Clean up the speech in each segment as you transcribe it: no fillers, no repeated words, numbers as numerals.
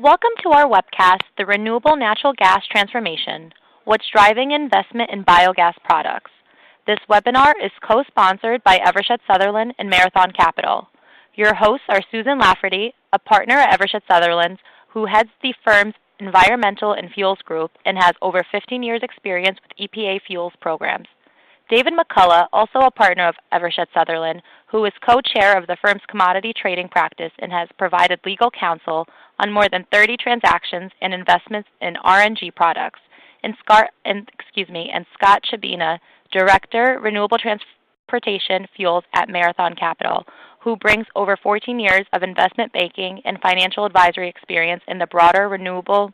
Welcome to our webcast, The Renewable Natural Gas Transformation, What's Driving Investment in Biogas Products. This webinar is co-sponsored by Eversheds Sutherland and Marathon Capital. Your hosts are Susan Lafferty, a partner at Eversheds Sutherland, who heads the firm's Environmental and Fuels Group and has over 15 years' experience with EPA fuels programs. David McCullough, also a partner of Eversheds Sutherland, who is co-chair of the firm's commodity trading practice and has provided legal counsel on more than 30 transactions and investments in RNG products, and Scott Chabina, Director, Renewable Transportation Fuels at Marathon Capital, who brings over 14 years of investment banking and financial advisory experience in the broader renewable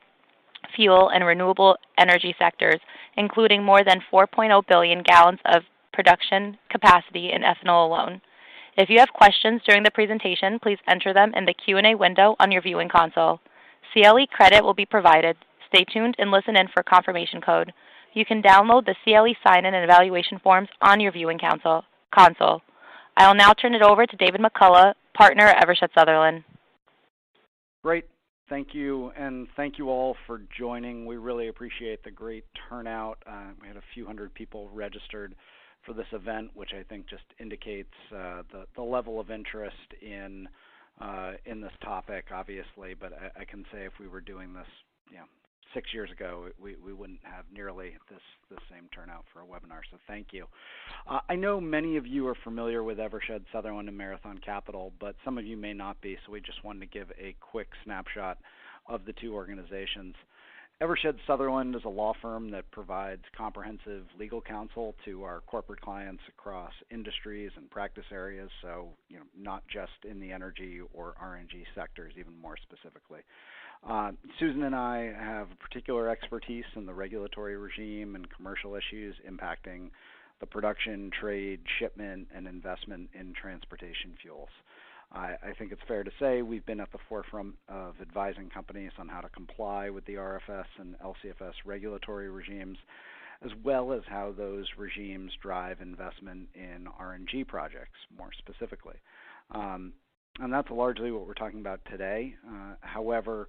fuel and renewable energy sectors, including more than 4.0 billion gallons of production capacity in ethanol alone. If you have questions during the presentation, please enter them in the Q&A window on your viewing console. CLE credit will be provided. Stay tuned and listen in for confirmation code. You can download the CLE sign-in and evaluation forms on your viewing console. I will now turn it over to David McCullough, partner at Eversheds Sutherland. Great. Thank you, and thank you all for joining. We really appreciate the great turnout. We had a few hundred people registered for this event, which I think just indicates the level of interest in this topic, obviously. But I can say if we were doing this, 6 years ago, we wouldn't have nearly this same turnout for a webinar. So thank you. I know many of you are familiar with Eversheds Sutherland and Marathon Capital, but some of you may not be. So we just wanted to give a quick snapshot of the two organizations. Eversheds Sutherland is a law firm that provides comprehensive legal counsel to our corporate clients across industries and practice areas, so not just in the energy or RNG sectors, even more specifically. Susan and I have particular expertise in the regulatory regime and commercial issues impacting the production, trade, shipment, and investment in transportation fuels. I think it's fair to say we've been at the forefront of advising companies on how to comply with the RFS and LCFS regulatory regimes, as well as how those regimes drive investment in RNG projects, more specifically. And that's largely what we're talking about today. However,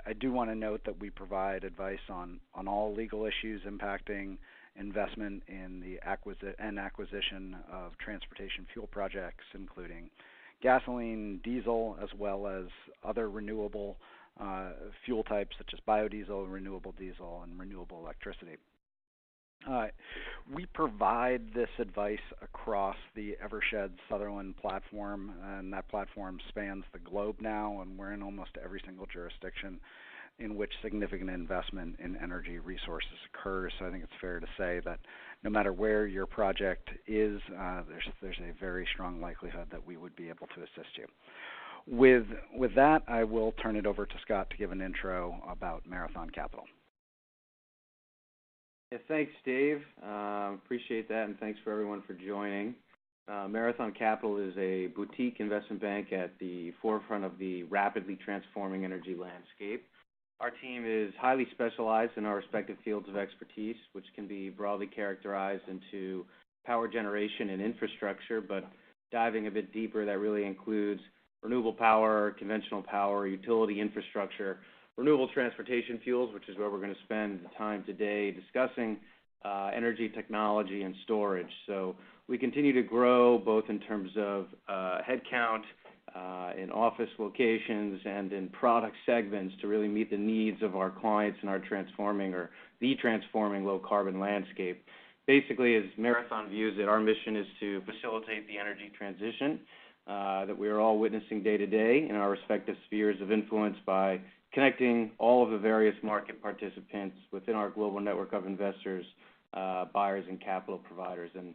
I do want to note that we provide advice on all legal issues impacting investment in the acquisition of transportation fuel projects, including gasoline, diesel, as well as other renewable fuel types such as biodiesel, renewable diesel, and renewable electricity. We provide this advice across the Eversheds Sutherland platform, and that platform spans the globe now, and we're in almost every single jurisdiction in which significant investment in energy resources occurs. So I think it's fair to say that no matter where your project is, there's a very strong likelihood that we would be able to assist you. With that, I will turn it over to Scott to give an intro about Marathon Capital. Yeah, thanks, Dave. Appreciate that, and thanks for everyone for joining. Marathon Capital is a boutique investment bank at the forefront of the rapidly transforming energy landscape. Our team is highly specialized in our respective fields of expertise, which can be broadly characterized into power generation and infrastructure, but diving a bit deeper, that really includes renewable power, conventional power, utility infrastructure, renewable transportation fuels, which is where we're going to spend the time today discussing energy technology and storage. So we continue to grow both in terms of headcount, in office locations, and in product segments to really meet the needs of our clients in our transforming low carbon landscape. Basically, as Marathon views it, our mission is to facilitate the energy transition that we are all witnessing day to day in our respective spheres of influence by connecting all of the various market participants within our global network of investors, buyers, and capital providers. And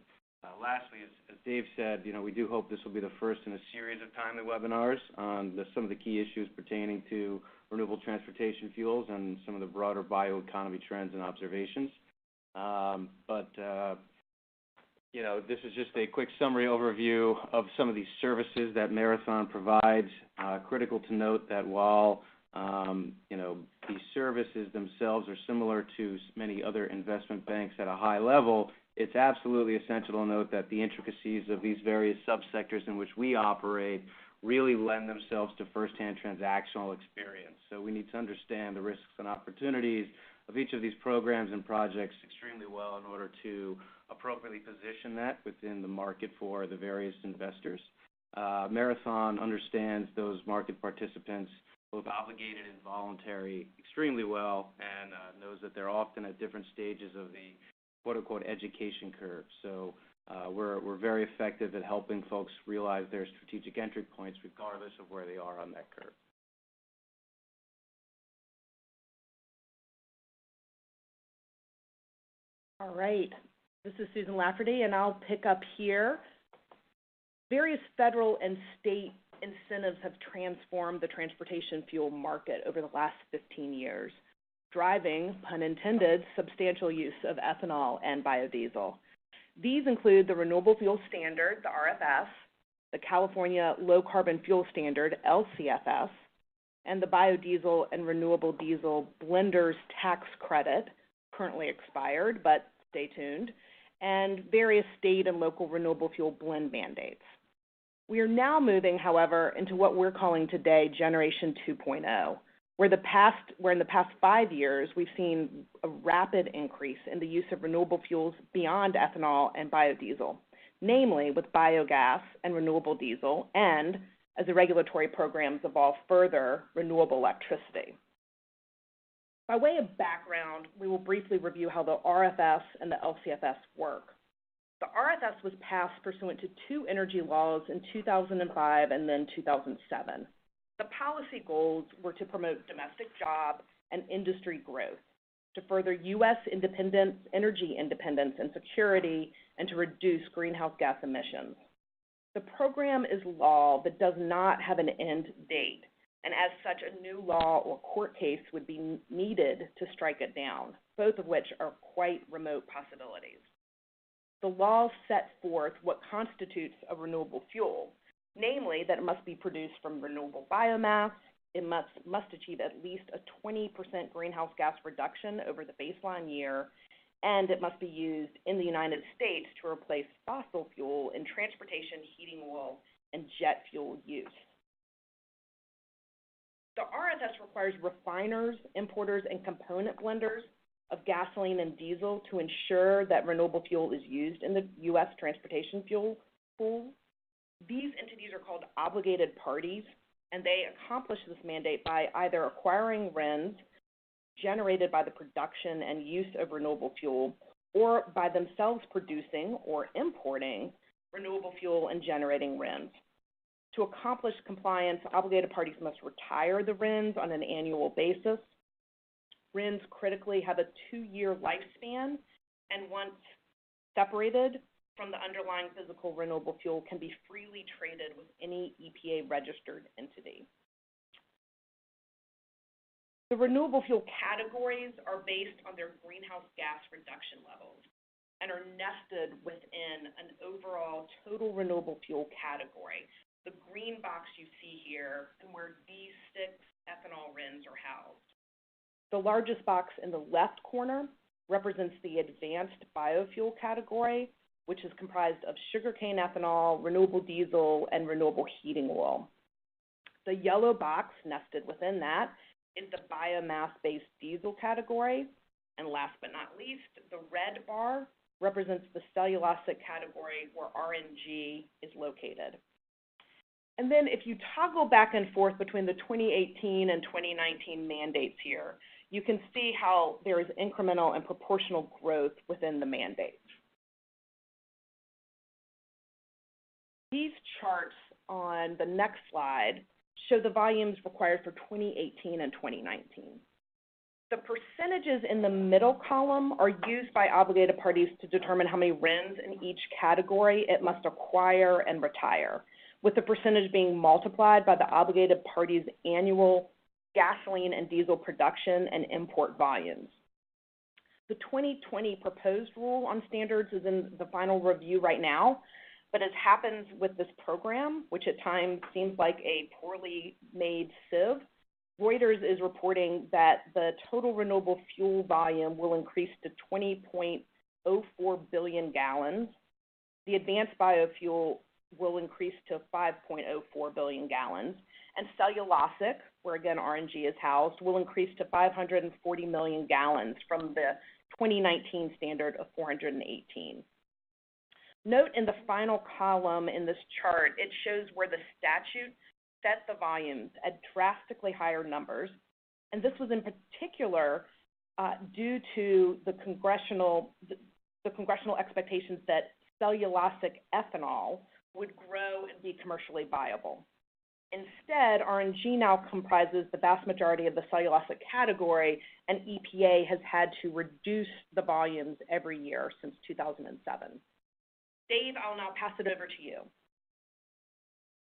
lastly, as Dave said, we do hope this will be the first in a series of timely webinars on some of the key issues pertaining to renewable transportation fuels and some of the broader bioeconomy trends and observations. This is just a quick summary overview of some of these services that Marathon provides. Critical to note that while these services themselves are similar to many other investment banks at a high level, it's absolutely essential to note that the intricacies of these various subsectors in which we operate really lend themselves to firsthand transactional experience. So we need to understand the risks and opportunities of each of these programs and projects extremely well in order to appropriately position that within the market for the various investors. Marathon understands those market participants, both obligated and voluntary, extremely well, and knows that they're often at different stages of the quote-unquote education curve. So we're very effective at helping folks realize their strategic entry points regardless of where they are on that curve. All right, this is Susan Lafferty, and I'll pick up here. Various federal and state incentives have transformed the transportation fuel market over the last 15 years, driving, pun intended, substantial use of ethanol and biodiesel. These include the Renewable Fuel Standard, the RFS, the California Low Carbon Fuel Standard, LCFS, and the Biodiesel and Renewable Diesel Blenders Tax Credit, currently expired, but stay tuned, and various state and local renewable fuel blend mandates. We are now moving, however, into what we're calling today Generation 2.0, where in the past 5 years, we've seen a rapid increase in the use of renewable fuels beyond ethanol and biodiesel, namely with biogas and renewable diesel, and, as the regulatory programs evolve further, renewable electricity. By way of background, we will briefly review how the RFS and the LCFS work. The RFS was passed pursuant to 2 energy laws in 2005 and then 2007. The policy goals were to promote domestic job and industry growth, to further U.S. independence, energy independence and security, and to reduce greenhouse gas emissions. The program is law but does not have an end date, and as such, a new law or court case would be needed to strike it down, both of which are quite remote possibilities. The law set forth what constitutes a renewable fuel, namely that it must be produced from renewable biomass, it must achieve at least a 20% greenhouse gas reduction over the baseline year, and it must be used in the United States to replace fossil fuel in transportation, heating oil, and jet fuel use. The RFS requires refiners, importers, and component blenders of gasoline and diesel to ensure that renewable fuel is used in the U.S. transportation fuel pool. These entities are called obligated parties, and they accomplish this mandate by either acquiring RINs generated by the production and use of renewable fuel, or by themselves producing or importing renewable fuel and generating RINs. To accomplish compliance, obligated parties must retire the RINs on an annual basis. RINs critically have a 2-year lifespan, and once separated from the underlying physical renewable fuel, can be freely traded with any EPA-registered entity. The renewable fuel categories are based on their greenhouse gas reduction levels and are nested within an overall total renewable fuel category, the green box you see here, and where these 6 ethanol RINs are housed. The largest box in the left corner represents the advanced biofuel category, which is comprised of sugarcane ethanol, renewable diesel, and renewable heating oil. The yellow box nested within that is the biomass-based diesel category, and last but not least, the red bar represents the cellulosic category where RNG is located. And then if you toggle back and forth between the 2018 and 2019 mandates here, you can see how there is incremental and proportional growth within the mandates. These charts on the next slide show the volumes required for 2018 and 2019. The percentages in the middle column are used by obligated parties to determine how many RINs in each category it must acquire and retire, with the percentage being multiplied by the obligated party's annual gasoline and diesel production and import volumes. The 2020 proposed rule on standards is in the final review right now, but as happens with this program, which at times seems like a poorly made sieve, Reuters is reporting that the total renewable fuel volume will increase to 20.04 billion gallons. The advanced biofuel will increase to 5.04 billion gallons. And cellulosic, where again RNG is housed, will increase to 540 million gallons from the 2019 standard of 418. Note in the final column in this chart, it shows where the statute set the volumes at drastically higher numbers. And this was in particular due to the congressional expectations that cellulosic ethanol would grow and be commercially viable. Instead, RNG now comprises the vast majority of the cellulosic category, and EPA has had to reduce the volumes every year since 2007. Dave, I'll now pass it over to you.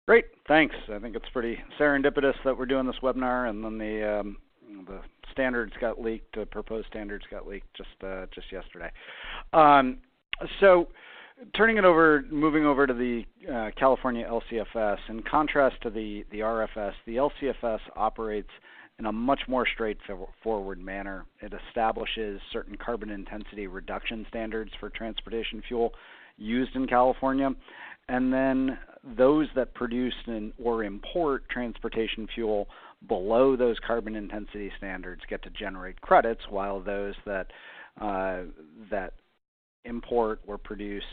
Great, thanks. I think it's pretty serendipitous that we're doing this webinar, and then the standards got leaked, the proposed standards got leaked just yesterday. So moving over to the California LCFS, in contrast to the RFS, the LCFS operates in a much more straightforward manner. It establishes certain carbon intensity reduction standards for transportation fuel used in California, and then those that produce or import transportation fuel below those carbon intensity standards get to generate credits, while those that import or produce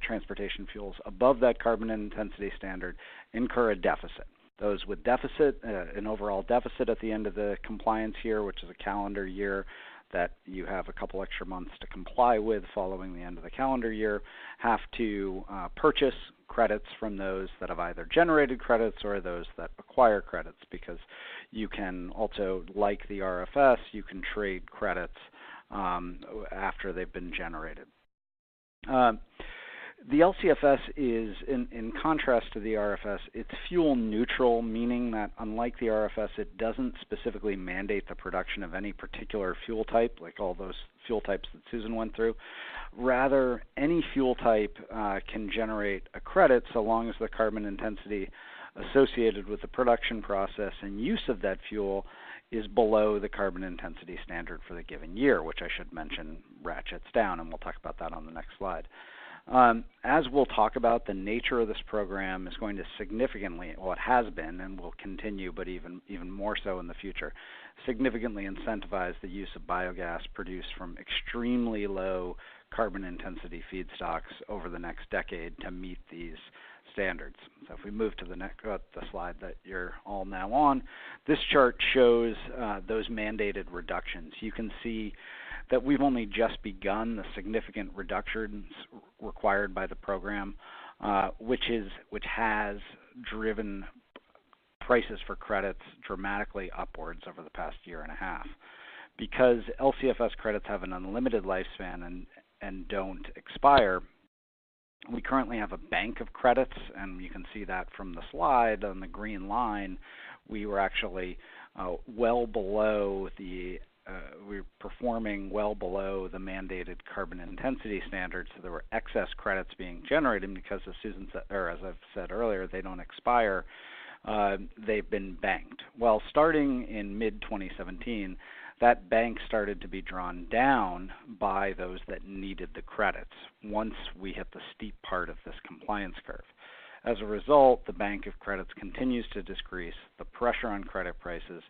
transportation fuels above that carbon intensity standard incur a deficit. Those with deficit, an overall deficit at the end of the compliance year, which is a calendar year that you have a couple extra months to comply with following the end of the calendar year, have to purchase credits from those that have either generated credits or those that acquire credits, because you can also, like the RFS, you can trade credits after they've been generated. The LCFS is, in contrast to the RFS, it's fuel neutral, meaning that unlike the RFS, it doesn't specifically mandate the production of any particular fuel type, like all those fuel types that Susan went through. Rather, any fuel type can generate a credit so long as the carbon intensity associated with the production process and use of that fuel is below the carbon intensity standard for the given year, which I should mention ratchets down, and we'll talk about that on the next slide. As we'll talk about, the nature of this program is going to significantly, well, it has been and will continue, but even more so in the future, significantly incentivize the use of biogas produced from extremely low carbon intensity feedstocks over the next decade to meet these standards. So if we move to the next the slide that you're all now on, this chart shows those mandated reductions. You can see that we've only just begun the significant reductions required by the program, which has driven prices for credits dramatically upwards over the past year and a half. Because LCFS credits have an unlimited lifespan and don't expire, we currently have a bank of credits, and you can see that from the slide on the green line. We were actually well below the we're performing well below the mandated carbon intensity standards, so there were excess credits being generated because, as Susan said, or as I've said earlier, they don't expire. They've been banked. Well, starting in mid-2017, that bank started to be drawn down by those that needed the credits once we hit the steep part of this compliance curve. As a result, the bank of credits continues to decrease. The pressure on credit prices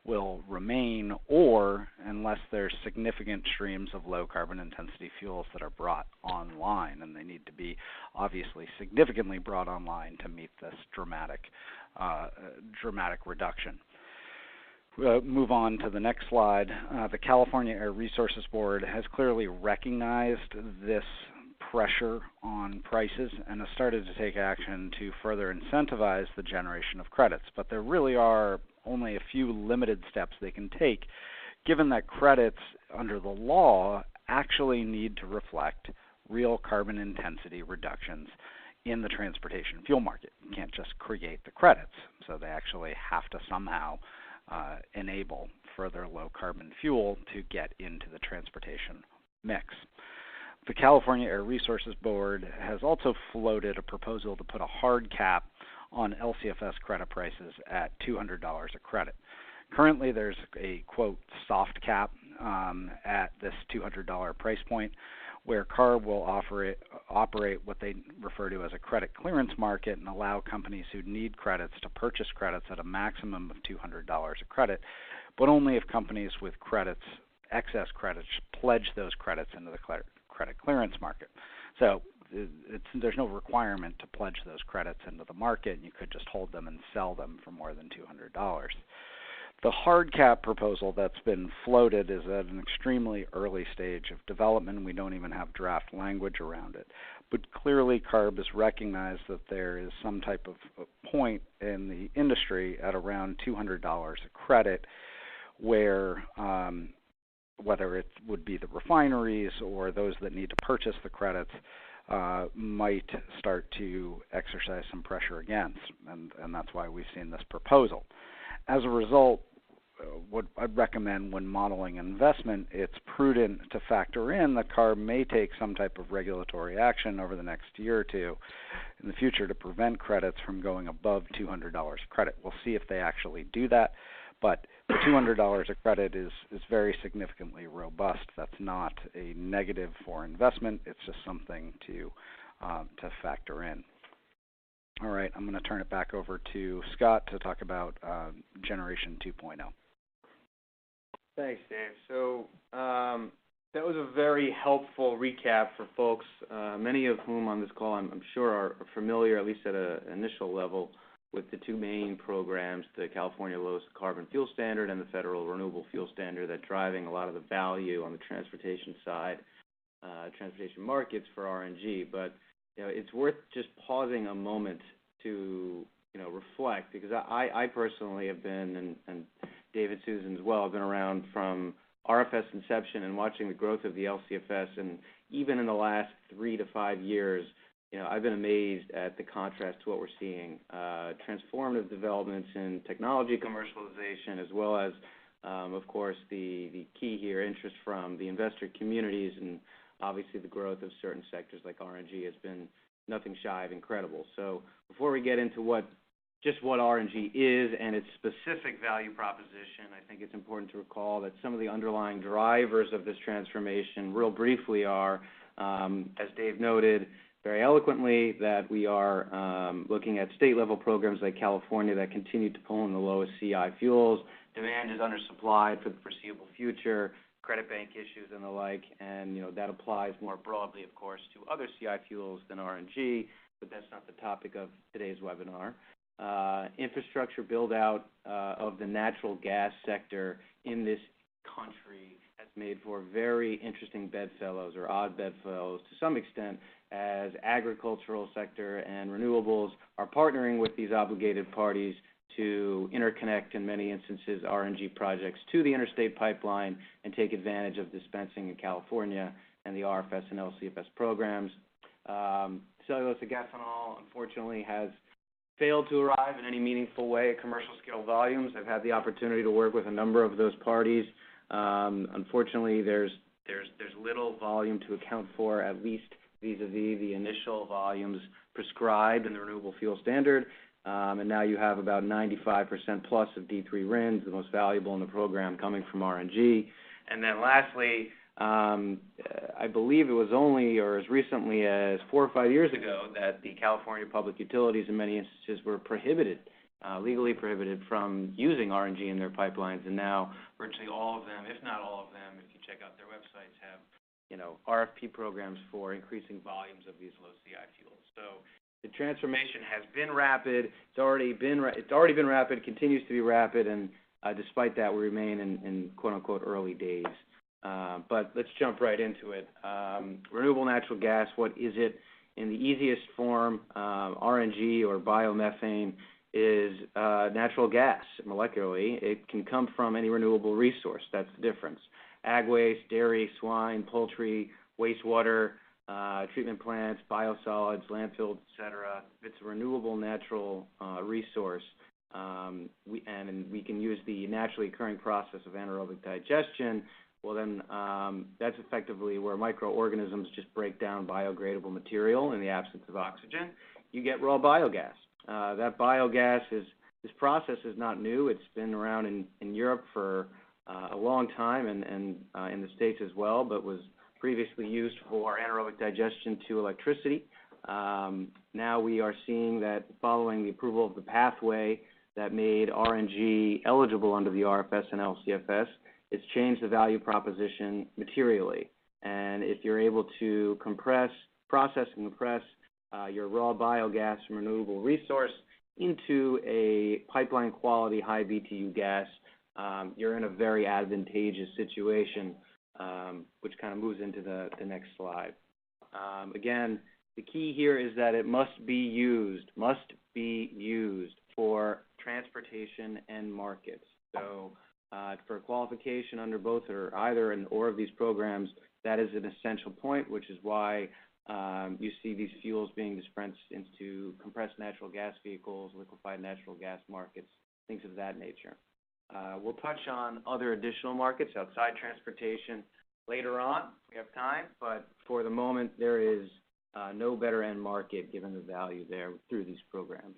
will remain, or unless there's significant streams of low carbon intensity fuels that are brought online, and they need to be obviously significantly brought online to meet this dramatic reduction. We'll move on to the next slide. The California Air Resources Board has clearly recognized this pressure on prices and has started to take action to further incentivize the generation of credits, but there really are only a few limited steps they can take, given that credits under the law actually need to reflect real carbon intensity reductions in the transportation fuel market. You can't just create the credits, so they actually have to somehow enable further low carbon fuel to get into the transportation mix. The California Air Resources Board has also floated a proposal to put a hard cap on LCFS credit prices at $200 a credit. Currently, there's a, quote, soft cap at this $200 price point, where CARB will operate what they refer to as a credit clearance market and allow companies who need credits to purchase credits at a maximum of $200 a credit, but only if companies with credits, excess credits, pledge those credits into the credit clearance market. So there's no requirement to pledge those credits into the market, and you could just hold them and sell them for more than $200. The hard cap proposal that's been floated is at an extremely early stage of development. We don't even have draft language around it. But clearly CARB has recognized that there is some type of point in the industry at around $200 a credit where whether it would be the refineries or those that need to purchase the credits might start to exercise some pressure against, and that's why we've seen this proposal. As a result, what I'd recommend when modeling investment, it's prudent to factor in that CARB may take some type of regulatory action over the next year or two in the future to prevent credits from going above $200 a credit. We'll see if they actually do that, but the $200 a credit is very significantly robust. That's not a negative for investment. It's just something to factor in. All right, I'm going to turn it back over to Scott to talk about Generation 2.0. Thanks, Dave. So that was a very helpful recap for folks, many of whom on this call I'm sure are familiar, at least at an initial level, with the two main programs, the California Lowest Carbon Fuel Standard and the Federal Renewable Fuel Standard, that driving a lot of the value on the transportation side, transportation markets for RNG. But it's worth just pausing a moment to reflect, because I personally have been, and David, Susan as well, have been around from RFS inception and watching the growth of the LCFS, and even in the last 3 to 5 years, I've been amazed at the contrast to what we're seeing. Transformative developments in technology commercialization, as well as, of course, the key here, interest from the investor communities, and obviously the growth of certain sectors like RNG has been nothing shy of incredible. So before we get into what RNG is and its specific value proposition, I think it's important to recall that some of the underlying drivers of this transformation, real briefly, are, as Dave noted very eloquently, that we are looking at state-level programs like California that continue to pull in the lowest CI fuels. Demand is undersupplied for the foreseeable future, credit bank issues and the like, and that applies more broadly, of course, to other CI fuels than RNG, but that's not the topic of today's webinar. Infrastructure build-out of the natural gas sector in this country has made for very interesting bedfellows, or odd bedfellows to some extent, as agricultural sector and renewables are partnering with these obligated parties to interconnect, in many instances, RNG projects to the interstate pipeline and take advantage of dispensing in California and the RFS and LCFS programs. Cellulosic ethanol, unfortunately, has failed to arrive in any meaningful way at commercial scale volumes. I've had the opportunity to work with a number of those parties. Unfortunately, there's little volume to account for, at least vis-a-vis the initial volumes prescribed in the Renewable Fuel Standard. And now you have about 95% plus of D3 RINs, the most valuable in the program, coming from RNG. And then lastly, I believe it was only, or as recently as 4 or 5 years ago, that the California public utilities in many instances were prohibited, legally prohibited, from using RNG in their pipelines. And now virtually all of them, if not all of them, if you check out their websites, have RFP programs for increasing volumes of these low CI fuels. So the transformation has been rapid. It's already been rapid, continues to be rapid, and despite that, we remain in quote-unquote early days. But let's jump right into it. Renewable natural gas, what is it? In the easiest form, RNG, or biomethane, is natural gas molecularly. It can come from any renewable resource. That's the difference. Ag waste, dairy, swine, poultry, wastewater, treatment plants, biosolids, landfills, etc. It's a renewable natural resource. We can use the naturally occurring process of anaerobic digestion. Well, then that's effectively where microorganisms just break down biodegradable material in the absence of oxygen. You get raw biogas. That biogas this process is not new. It's been around in Europe for a long time and in the States as well, but was previously used for anaerobic digestion to electricity. Now we are seeing that following the approval of the pathway that made RNG eligible under the RFS and LCFS, it's changed the value proposition materially. And if you're able to process and compress your raw biogas from renewable resource into a pipeline quality high BTU gas, you're in a very advantageous situation, which kind of moves into the next slide. Again, the key here is that it must be used for transportation and markets. So for qualification under both or either or of these programs, that is an essential point, which is why you see these fuels being dispensed into compressed natural gas vehicles, liquefied natural gas markets, things of that nature. We'll touch on other additional markets outside transportation later on if we have time, but for the moment there is no better end market given the value there through these programs.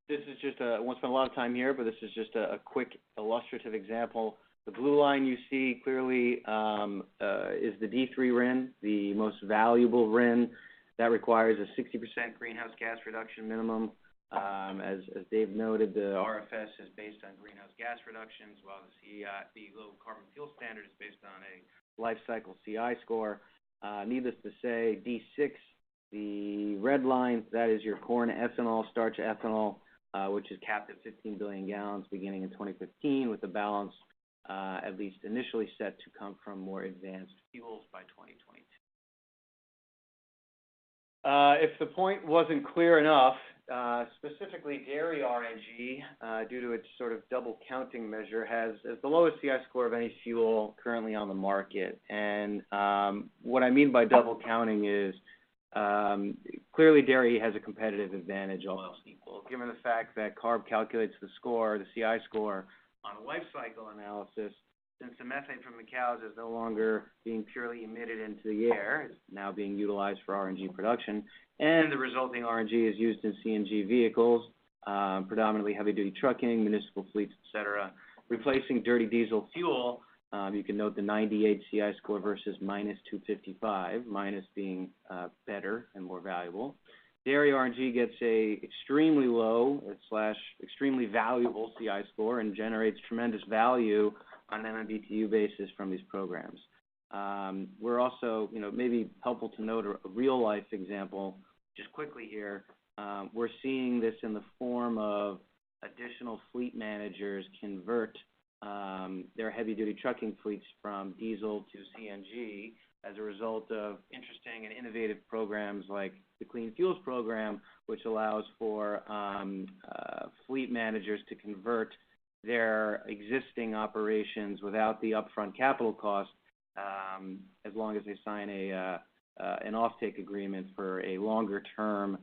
This is just I won't spend a lot of time here, but this is just a quick illustrative example. The blue line you see clearly is the D3 RIN, the most valuable RIN that requires a 60% greenhouse gas reduction minimum. As Dave noted, the RFS is based on greenhouse gas reductions, while the low carbon fuel standard is based on a life cycle CI score. Needless to say, D6, the red line, that is your corn ethanol, starch ethanol, which is capped at 15 billion gallons beginning in 2015, with the balance at least initially set to come from more advanced fuels by 2022. If the point wasn't clear enough, specifically dairy RNG, due to its sort of double counting measure, has the lowest CI score of any fuel currently on the market. And what I mean by double counting is clearly dairy has a competitive advantage, all else equal, given the fact that CARB calculates the score, the CI score, on a life cycle analysis. Since the methane from the cows is no longer being purely emitted into the air, it's now being utilized for RNG production, and the resulting RNG is used in CNG vehicles, predominantly heavy-duty trucking, municipal fleets, etc., replacing dirty diesel fuel. You can note the 98 CI score versus minus 255, minus being better and more valuable. Dairy RNG gets a extremely low / extremely valuable CI score and generates tremendous value on an MMBTU basis from these programs. We're also, maybe helpful to note a real-life example, just quickly here. We're seeing this in the form of additional fleet managers convert their heavy-duty trucking fleets from diesel to CNG as a result of interesting and innovative programs like the Clean Fuels Program, which allows for fleet managers to convert their existing operations without the upfront capital cost, as long as they sign an offtake agreement for a longer-term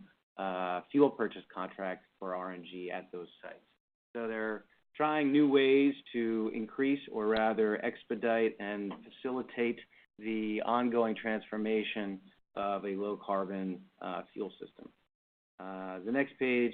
fuel purchase contract for RNG at those sites. So they're trying new ways to increase or rather expedite and facilitate the ongoing transformation of a low-carbon fuel system. The next page,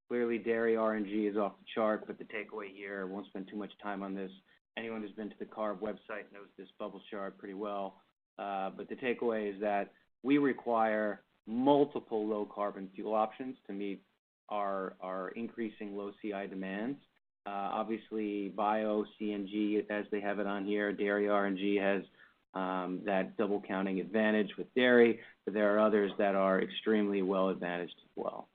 clearly dairy RNG is off the chart, but the takeaway here, won't spend too much time on this. Anyone who's been to the CARB website knows this bubble chart pretty well. But the takeaway is that we require multiple low-carbon fuel options to meet our increasing low CI demands. Obviously, bio CNG, as they have it on here, dairy RNG has that double counting advantage with dairy, but there are others that are extremely well advantaged as well.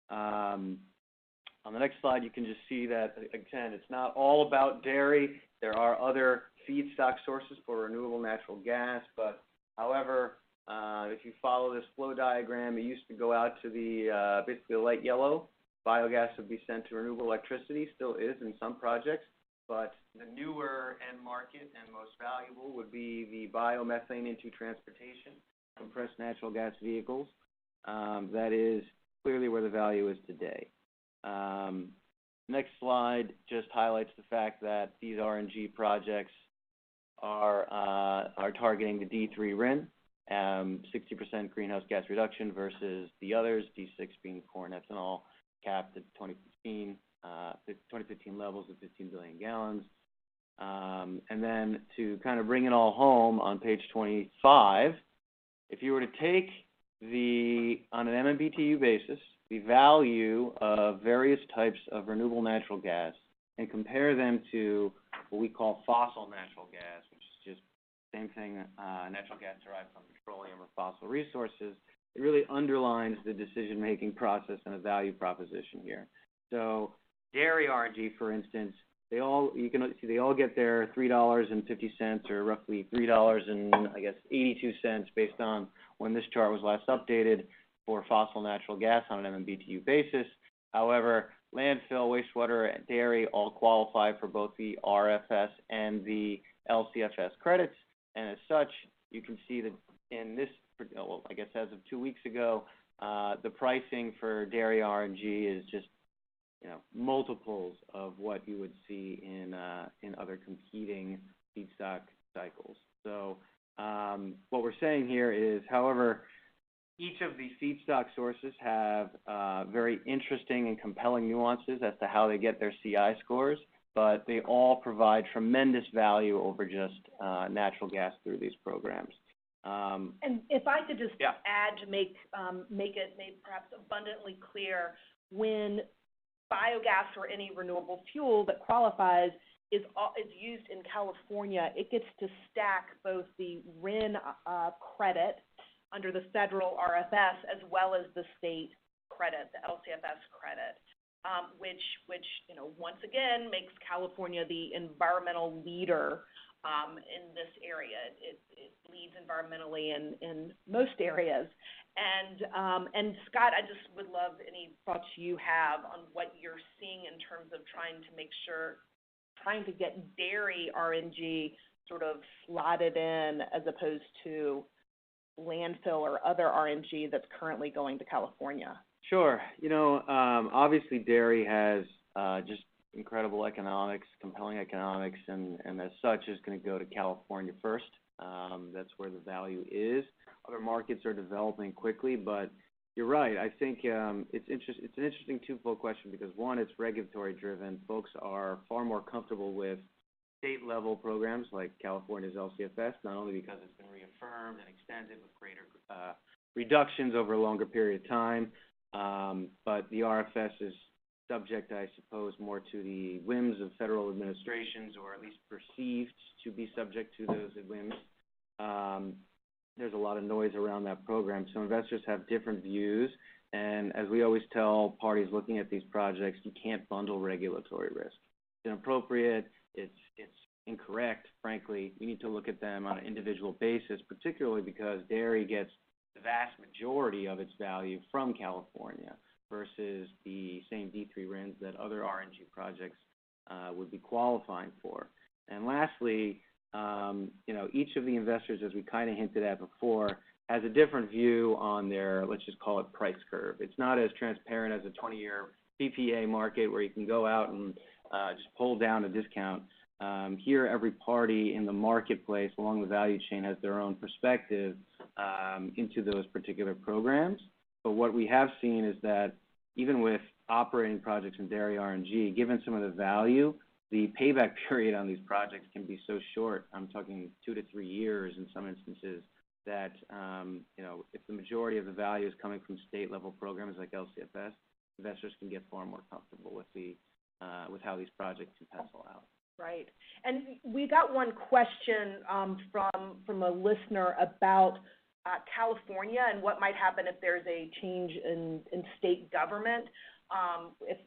On the next slide, you can just see that, again, it's not all about dairy. There are other feedstock sources for renewable natural gas, but however, if you follow this flow diagram, it used to go out to the basically light yellow. Biogas would be sent to renewable electricity, still is in some projects, but the newer end market and most valuable would be the biomethane into transportation, compressed natural gas vehicles. That is clearly where the value is today. Next slide just highlights the fact that these RNG projects are targeting the D3 RIN, 60% greenhouse gas reduction versus the others, D6 being corn ethanol, capped at 2015, 2015 levels of 15 billion gallons. And then to kind of bring it all home on page 25, if you were to take on an MMBTU basis, the value of various types of renewable natural gas and compare them to what we call fossil natural gas, which is just the same thing, natural gas derived from petroleum or fossil resources, it really underlines the decision-making process and the value proposition here. So dairy RNG, for instance, they all get their $3.50 or roughly $3.82 based on when this chart was last updated for fossil natural gas on an MMBTU basis. However, landfill, wastewater, and dairy all qualify for both the RFS and the LCFS credits, and as such, you can see that in this, well, I guess as of 2 weeks ago, the pricing for dairy RNG is just multiples of what you would see in other competing feedstock cycles. So what we're saying here is, however, each of the feedstock sources have very interesting and compelling nuances as to how they get their CI scores, but they all provide tremendous value over just natural gas through these programs. And if I could just add to make it perhaps abundantly clear, when biogas or any renewable fuel that qualifies is used in California, it gets to stack both the RIN credit under the federal RFS as well as the state credit, the LCFS credit, which once again makes California the environmental leader in this area. It leads environmentally in most areas. And Scott, I just would love any thoughts you have on what you're seeing in terms of trying to get dairy RNG sort of slotted in as opposed to landfill or other RNG that's currently going to California. Sure. Obviously dairy has just incredible economics, compelling economics, and as such is going to go to California first. That's where the value is. Other markets are developing quickly, but you're right. I think it's an interesting twofold question because, one, it's regulatory driven. Folks are far more comfortable with state-level programs like California's LCFS, not only because it's been reaffirmed and extended with greater reductions over a longer period of time, but the RFS is subject, I suppose, more to the whims of federal administrations, or at least perceived to be subject to those whims. There's a lot of noise around that program, so investors have different views, and as we always tell parties looking at these projects, you can't bundle regulatory risk. It's inappropriate, it's incorrect, frankly. You need to look at them on an individual basis, particularly because dairy gets the vast majority of its value from California versus the same D3 RINs that other RNG projects would be qualifying for. And lastly, each of the investors, as we kind of hinted at before, has a different view on their, let's just call it, price curve. It's not as transparent as a 20-year PPA market where you can go out and just pull down a discount. Here, every party in the marketplace along the value chain has their own perspective into those particular programs. But what we have seen is that even with operating projects in dairy RNG, given some of the value, the payback period on these projects can be so short. I'm talking 2 to 3 years in some instances that, if the majority of the value is coming from state-level programs like LCFS, investors can get far more comfortable with how these projects can pencil out. Right. And we got one question from a listener about California and what might happen if there's a change in state government.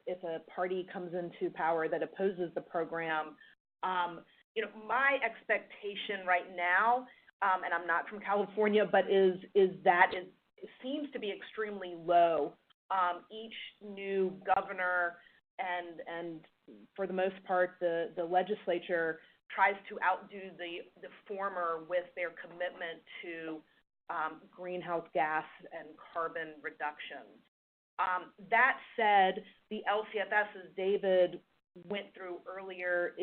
If a party comes into power that opposes the program, my expectation right now, and I'm not from California, but is that it seems to be extremely low. Each new governor and for the most part, the legislature tries to outdo the former with their commitment to greenhouse gas and carbon reductions. That said, the LCFS, as David went through earlier,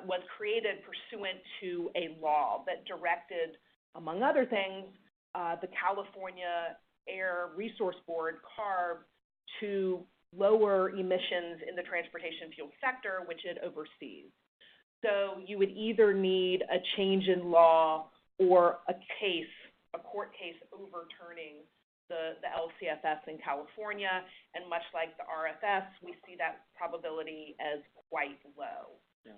was created pursuant to a law that directed, among other things, the California Air Resource Board, CARB, to lower emissions in the transportation fuel sector, which it oversees. So you would either need a change in law or a court case overturning the LCFS in California, and much like the RFS, we see that probability as quite low. Yeah.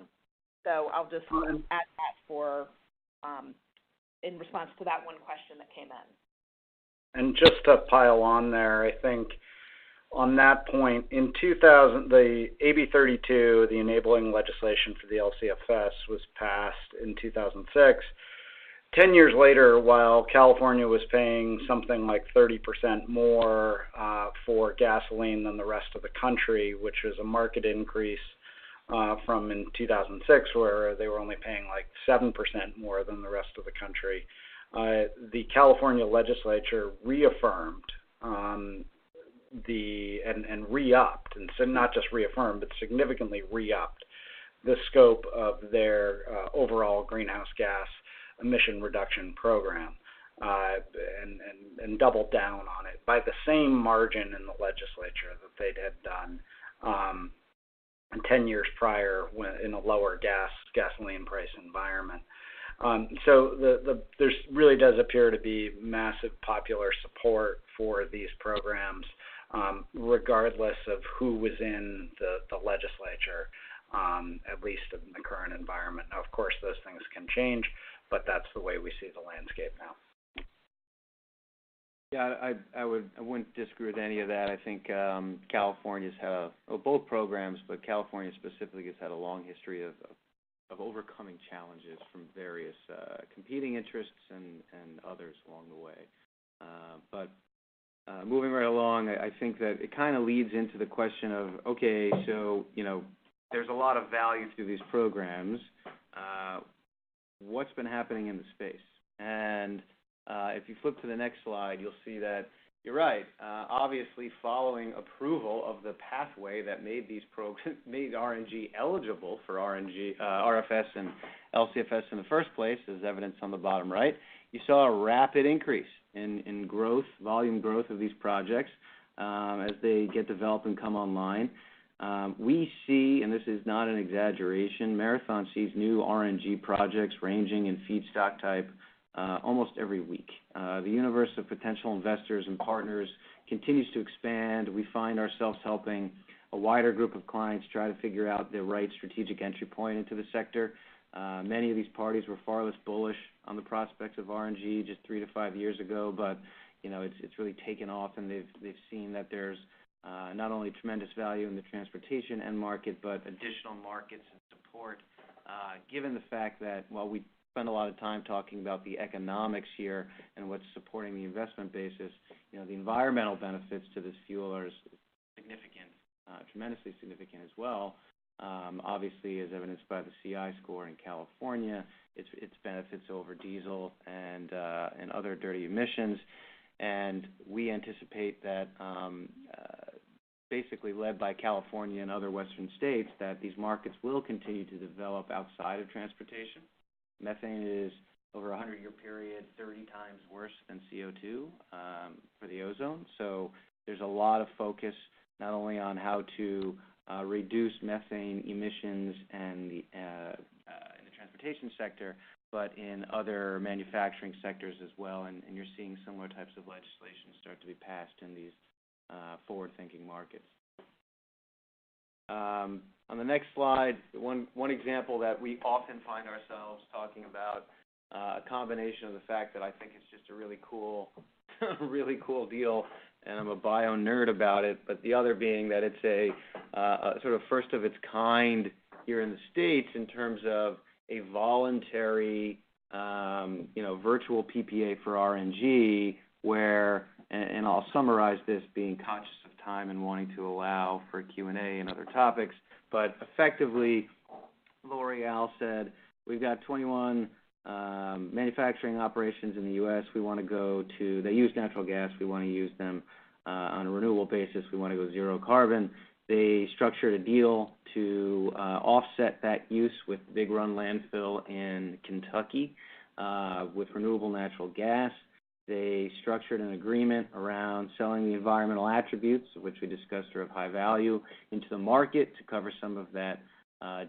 So I'll just add that for in response to that one question that came in. And just to pile on there, I think on that point, in 2000, the AB 32, the enabling legislation for the LCFS, was passed in 2006. 10 years later, while California was paying something like 30% more for gasoline than the rest of the country, which was a market increase from in 2006, where they were only paying like 7% more than the rest of the country, the California legislature reaffirmed and re-upped, and so not just reaffirmed, but significantly re-upped the scope of their overall greenhouse gas emission reduction program, and doubled down on it by the same margin in the legislature that they had done 10 years prior in a lower gasoline price environment. So there really does appear to be massive popular support for these programs, regardless of who was in the legislature, at least in the current environment. Now, of course, those things can change, but that's the way we see the landscape now. Yeah, I wouldn't disagree with any of that. I think California's had both programs, but California specifically has had a long history of overcoming challenges from various competing interests and others along the way. But moving right along, I think that it kind of leads into the question of, okay, so, there's a lot of value through these programs. What's been happening in the space? And if you flip to the next slide, you'll see that you're right. Obviously, following approval of the pathway that made these made RNG eligible for RFS and LCFS in the first place, as evidenced on the bottom right, you saw a rapid increase in growth, volume growth of these projects as they get developed and come online. We see, and this is not an exaggeration, Marathon sees new RNG projects ranging in feedstock type almost every week. The universe of potential investors and partners continues to expand. We find ourselves helping a wider group of clients try to figure out the right strategic entry point into the sector. Many of these parties were far less bullish on the prospects of RNG just 3 to 5 years ago, but it's really taken off, and they've seen that there's not only tremendous value in the transportation end market, but additional markets and support, given the fact that while we spend a lot of time talking about the economics here and what's supporting the investment basis, the environmental benefits to this fuel are significant, tremendously significant as well. Obviously, as evidenced by the CI score in California, its benefits over diesel and other dirty emissions. And we anticipate that, basically led by California and other Western states, that these markets will continue to develop outside of transportation. Methane is, over a 100-year period, 30 times worse than CO2 for the ozone. So there's a lot of focus not only on how to reduce methane emissions and in the transportation sector, but in other manufacturing sectors as well, and you're seeing similar types of legislation start to be passed in these forward-thinking markets. On the next slide, one example that we often find ourselves talking about, a combination of the fact that I think it's just a really cool deal, and I'm a bio nerd about it, but the other being that it's a sort of first of its kind here in the States in terms of a voluntary, virtual PPA for RNG, where, and I'll summarize this, being conscious of time and wanting to allow for Q&A and other topics, but effectively, L'Oreal said, we've got 21 manufacturing operations in the U.S. We want to go to, they use natural gas, we want to use them on a renewable basis, we want to go zero carbon. They structured a deal to offset that use with Big Run Landfill in Kentucky with renewable natural gas. They structured an agreement around selling the environmental attributes, which we discussed are of high value, into the market to cover some of that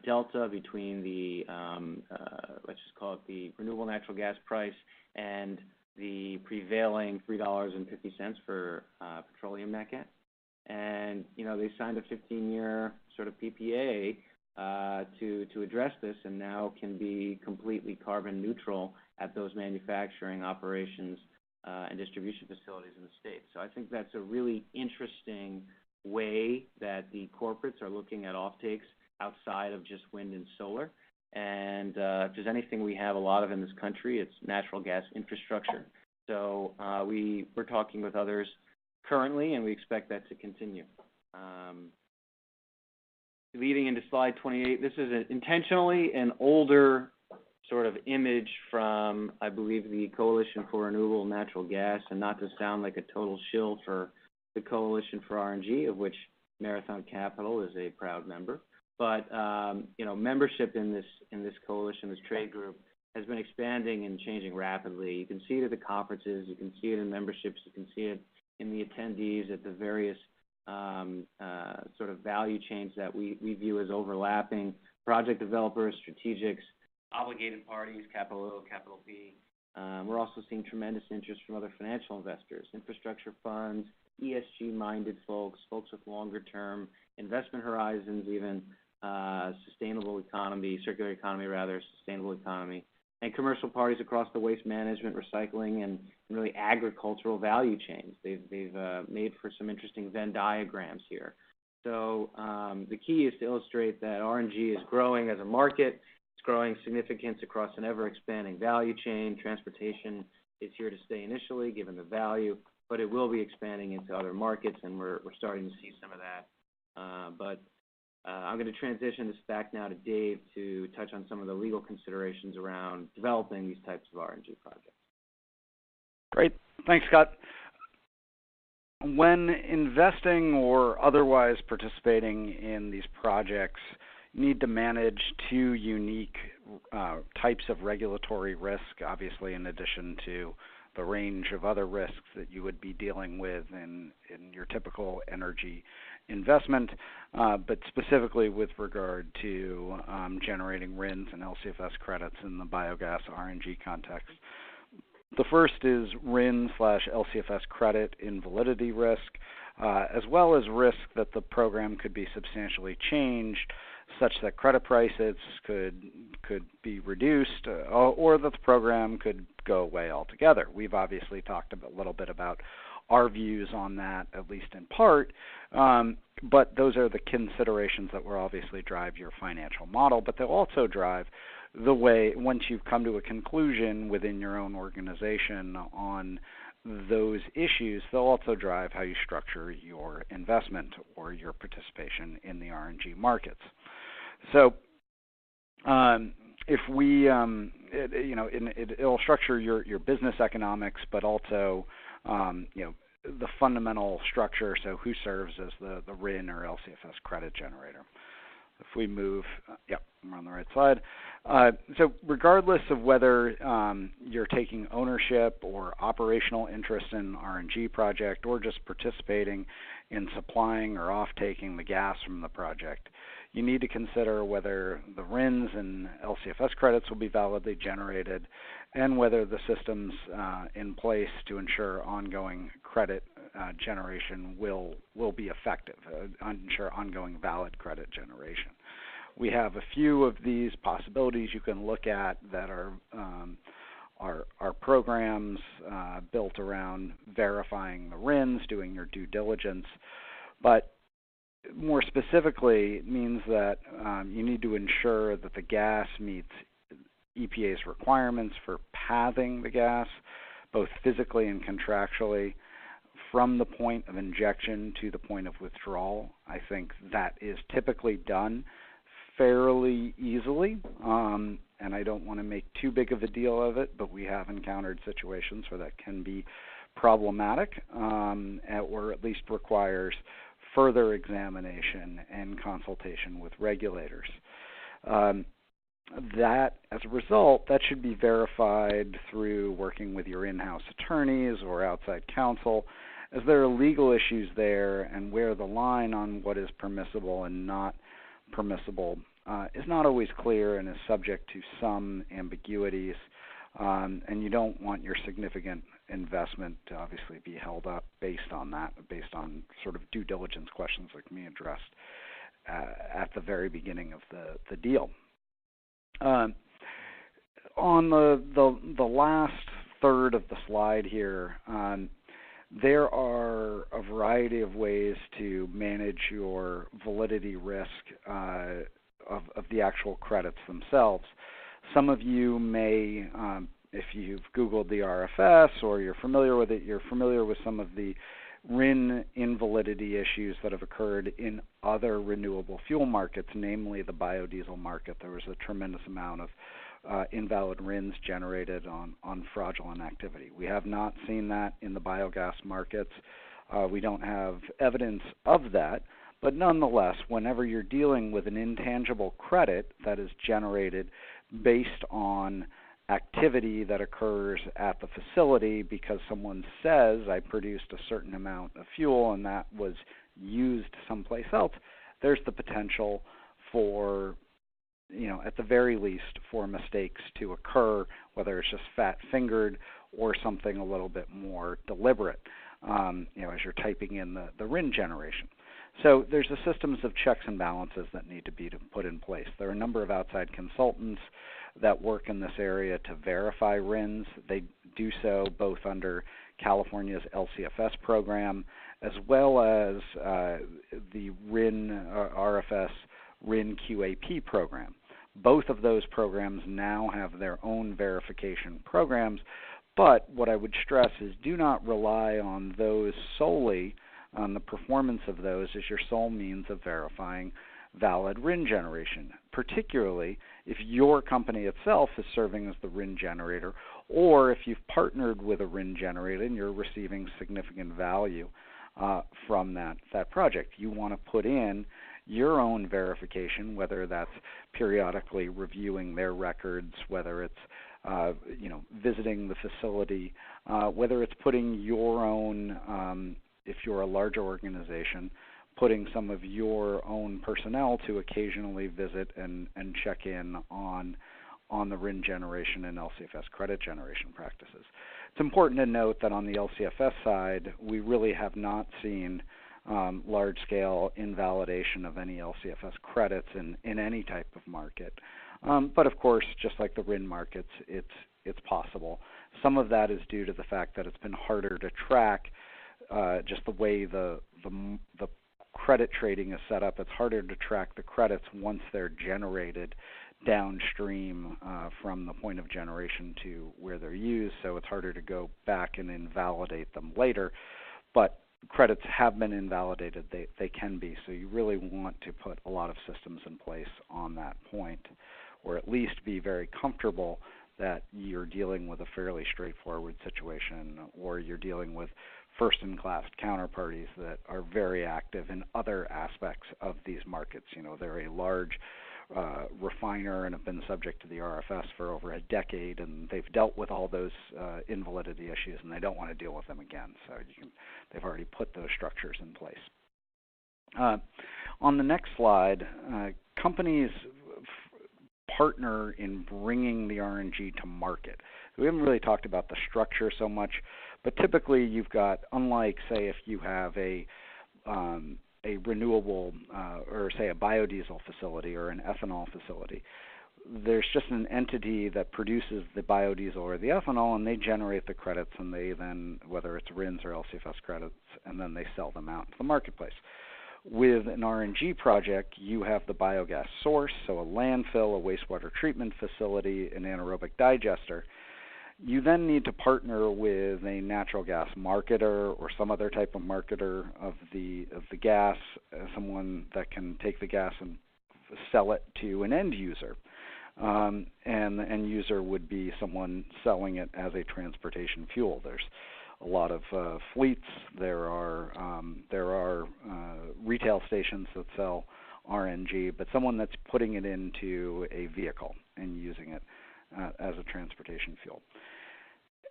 delta between the, let's just call it the renewable natural gas price and the prevailing $3.50 for petroleum nat gas. And, they signed a 15-year sort of PPA to address this, and now can be completely carbon neutral at those manufacturing operations and distribution facilities in the state. So I think that's a really interesting way that the corporates are looking at offtakes outside of just wind and solar. And if there's anything we have a lot of in this country, it's natural gas infrastructure. So we're talking with others currently, and we expect that to continue. Leading into slide 28, this is intentionally an older sort of image from, I believe, the Coalition for Renewable Natural Gas, and not to sound like a total shill for the Coalition for RNG, of which Marathon Capital is a proud member. But membership in this coalition, this trade group, has been expanding and changing rapidly. You can see it at the conferences, you can see it in memberships, you can see it in the attendees at the various sort of value chains that we view as overlapping: project developers, strategics, obligated parties, capital O, capital B. We're also seeing tremendous interest from other financial investors, infrastructure funds, ESG-minded folks with longer-term investment horizons, even sustainable economy, circular economy rather, sustainable economy, and commercial parties across the waste management, recycling, and really agricultural value chains. They've made for some interesting Venn diagrams here. So the key is to illustrate that RNG is growing as a market. It's growing significance across an ever-expanding value chain. Transportation is here to stay initially, given the value, but it will be expanding into other markets, and we're starting to see some of that. I'm going to transition this back now to Dave to touch on some of the legal considerations around developing these types of RNG projects. Great. Thanks, Scott. When investing or otherwise participating in these projects, you need to manage two unique types of regulatory risk, obviously, in addition to the range of other risks that you would be dealing with in your typical energy investment, but specifically with regard to generating RINs and LCFS credits in the biogas RNG context. The first is RIN/LCFS credit invalidity risk, as well as risk that the program could be substantially changed such that credit prices could be reduced or that the program could go away altogether. We've obviously talked a little bit about our views on that, at least in part, but those are the considerations that will obviously drive your financial model, but they'll also drive the way, once you've come to a conclusion within your own organization on those issues, they'll also drive how you structure your investment or your participation in the RNG markets. So if we, it'll structure your business economics, but also, the fundamental structure, so who serves as the RIN or LCFS credit generator. If we move, we're on the right side. So regardless of whether you're taking ownership or operational interest in RNG project or just participating in supplying or off-taking the gas from the project, you need to consider whether the RINs and LCFS credits will be validly generated and whether the systems in place to ensure ongoing credit generation will be effective, ensure ongoing valid credit generation. We have a few of these possibilities you can look at that are programs built around verifying the RINs, doing your due diligence, but more specifically, it means that you need to ensure that the gas meets EPA's requirements for pathing the gas, both physically and contractually, from the point of injection to the point of withdrawal. I think that is typically done fairly easily, and I don't want to make too big of a deal of it, but we have encountered situations where that can be problematic, or at least requires further examination and consultation with regulators. that, as a result, that should be verified through working with your in-house attorneys or outside counsel, as there are legal issues there, and where the line on what is permissible and not permissible is not always clear and is subject to some ambiguities, and you don't want your significant investment to obviously be held up based on that, based on sort of due diligence questions like me addressed at the very beginning of the deal. On the last third of the slide here, there are a variety of ways to manage your validity risk of the actual credits themselves. Some of you may, if you've Googled the RFS or you're familiar with it, you're familiar with some of the RIN invalidity issues that have occurred in other renewable fuel markets, namely the biodiesel market. There was a tremendous amount of invalid RINs generated on fraudulent activity. We have not seen that in the biogas markets. We don't have evidence of that, but nonetheless, whenever you're dealing with an intangible credit that is generated based on activity that occurs at the facility because someone says, I produced a certain amount of fuel and that was used someplace else, there's the potential for, at the very least, for mistakes to occur, whether it's just fat-fingered or something a little bit more deliberate, as you're typing in the RIN generation. So there's the systems of checks and balances that need to be put in place. There are a number of outside consultants that work in this area to verify RINs. They do so both under California's LCFS program as well as the RFS RIN QAP program. Both of those programs now have their own verification programs, but what I would stress is do not rely on those solely, on the performance of those as your sole means of verifying valid RIN generation, particularly if your company itself is serving as the RIN generator, or if you've partnered with a RIN generator and you're receiving significant value from that project. You want to put in your own verification, whether that's periodically reviewing their records, whether it's visiting the facility, whether it's putting your own, if you're a larger organization, putting some of your own personnel to occasionally visit and check in on the RIN generation and LCFS credit generation practices. It's important to note that on the LCFS side, we really have not seen large-scale invalidation of any LCFS credits in any type of market. But of course, just like the RIN markets, it's possible. Some of that is due to the fact that it's been harder to track just the way the credit trading is set up. It's harder to track the credits once they're generated downstream from the point of generation to where they're used, so it's harder to go back and invalidate them later. But credits have been invalidated. They can be, so you really want to put a lot of systems in place on that point, or at least be very comfortable that you're dealing with a fairly straightforward situation, or you're dealing with first-in-class counterparties that are very active in other aspects of these markets. They're a large refiner and have been subject to the RFS for over a decade, and they've dealt with all those invalidity issues, and they don't want to deal with them again. So they've already put those structures in place. On the next slide, companies partner in bringing the RNG to market. We haven't really talked about the structure so much, but typically you've got, unlike, say, if you have a renewable or, say, a biodiesel facility or an ethanol facility, there's just an entity that produces the biodiesel or the ethanol, and they generate the credits, and they then, whether it's RINs or LCFS credits, and then they sell them out to the marketplace. With an RNG project, you have the biogas source, so a landfill, a wastewater treatment facility, an anaerobic digester. You then need to partner with a natural gas marketer or some other type of marketer of the gas, someone that can take the gas and sell it to an end user. And the end user would be someone selling it as a transportation fuel. There's a lot of fleets. There are retail stations that sell RNG, but someone that's putting it into a vehicle and using it as a transportation fuel.